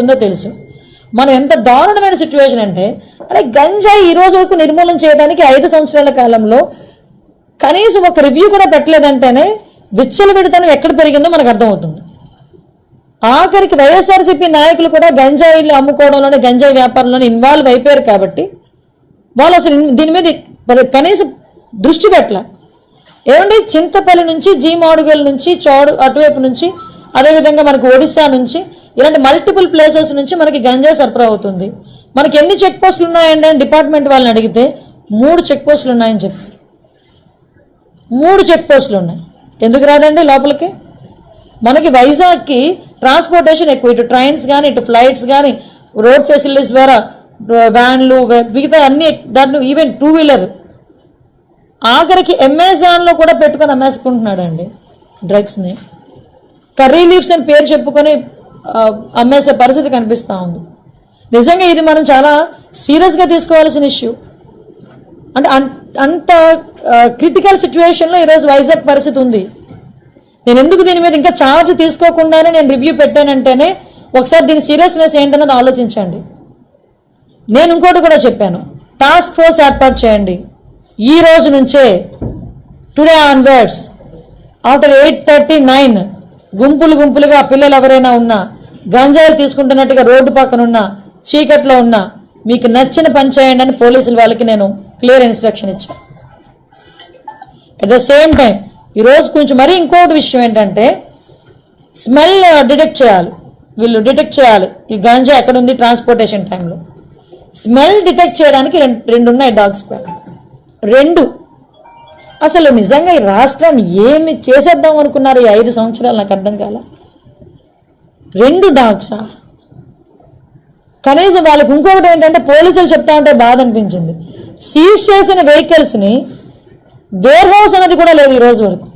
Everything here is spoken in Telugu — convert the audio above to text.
ఉందో తెలుసు. మనం ఎంత దారుణమైన సిచ్యువేషన్ అంటే, అరే గంజాయి ఈ రోజు వరకు నిర్మూలన చేయడానికి 5 సంవత్సరాల కాలంలో కనీసం ఒక రివ్యూ కూడా పెట్టలేదంటేనే విచ్చలవిడితనం ఎక్కడ పెరిగిందో మనకు అర్థమవుతుంది. ఆఖరికి వైఎస్ఆర్సీపీ నాయకులు కూడా గంజాయిలు అమ్ముకోవడంలోనే, గంజాయి వ్యాపారంలోనే ఇన్వాల్వ్ అయిపోయారు కాబట్టి వాళ్ళు అసలు దీని మీద కనీసం దృష్టి పెట్టలే. ఏమంటే చింతపల్లి నుంచి, జీమాడుగల్ నుంచి, అటువైపు నుంచి, అదేవిధంగా మనకు ఒడిశా నుంచి, ఇలాంటి మల్టిపుల్ ప్లేసెస్ నుంచి మనకి గంజాయి సరఫరా అవుతుంది. మనకి ఎన్ని చెక్ పోస్టులు ఉన్నాయండి అని డిపార్ట్మెంట్ వాళ్ళని అడిగితే 3 చెక్ పోస్టులు ఉన్నాయని చెప్పారు. 3 చెక్ పోస్టులు ఉన్నాయి. ఎందుకు రాదండి లోపలికి? మనకి వైజాగ్కి ట్రాన్స్పోర్టేషన్ ఎక్కువ, ఇటు ట్రైన్స్ కానీ, ఇటు ఫ్లైట్స్ కానీ, రోడ్ ఫెసిలిటీస్ ద్వారా వ్యాన్లు, మిగతా అన్ని, దాంట్లో ఈవెన్ 2 వీలర్, ఆఖరికి అమెజాన్లో కూడా పెట్టుకొని అమ్మేసుకుంటున్నాడు అండి డ్రగ్స్ని. కర్రీ లీవ్స్ అని పేరు చెప్పుకొని అమ్మేసే పరిస్థితి కనిపిస్తూ ఉంది. నిజంగా ఇది మనం చాలా సీరియస్గా తీసుకోవాల్సిన ఇష్యూ. అంటే అంత క్రిటికల్ సిచ్యువేషన్లో ఈరోజు వైజాగ్ పరిస్థితి ఉంది. నేను ఎందుకు దీని మీద ఇంకా ఛార్జ్ తీసుకోకుండానే నేను రివ్యూ పెట్టానంటేనే ఒకసారి దీని సీరియస్నెస్ ఏంటన్నది ఆలోచించండి. నేను ఇంకోటి కూడా చెప్పాను, టాస్క్ ఫోర్స్ ఏర్పాటు చేయండి. ఈ రోజు నుంచే టుడే ఆన్వర్డ్స్ ఆఫ్టర్ 8:39 గుంపులుగా పిల్లలు ఎవరైనా ఉన్నా, గంజాయిలు తీసుకుంటున్నట్టుగా రోడ్డు పక్కన ఉన్నా, చీకట్లో ఉన్నా, మీకు నచ్చిన పని చేయండి అని పోలీసుల వాళ్ళకి నేను క్లియర్ ఇన్స్ట్రక్షన్ ఇచ్చాను. అట్ ద సేమ్ టైం ఈరోజు కొంచెం మరీ ఇంకోటి విషయం ఏంటంటే, స్మెల్ డిటెక్ట్ చేయాలి. వీళ్ళు డిటెక్ట్ చేయాలి ఈ గంజా ఎక్కడ ఉంది ట్రాన్స్పోర్టేషన్ టైంలో. స్మెల్ డిటెక్ట్ చేయడానికి రెండు ఉన్నాయి డాగ్ స్క్వాడ్. 2 అసలు నిజంగా ఈ రాష్ట్రాన్ని ఏమి చేసేద్దాం అనుకున్నారు ఈ 5 సంవత్సరాలు? నాకు అర్థం కాల. 2 డాగ్సా? కనీసం వాళ్ళకి ఇంకొకటి ఏంటంటే, పోలీసులు చెప్తా ఉంటే బాధ అనిపించింది, సీజ్ చేసిన వెహికల్స్ని వేర్ హౌస్ అనేది కూడా లేదు ఈ రోజు వరకు.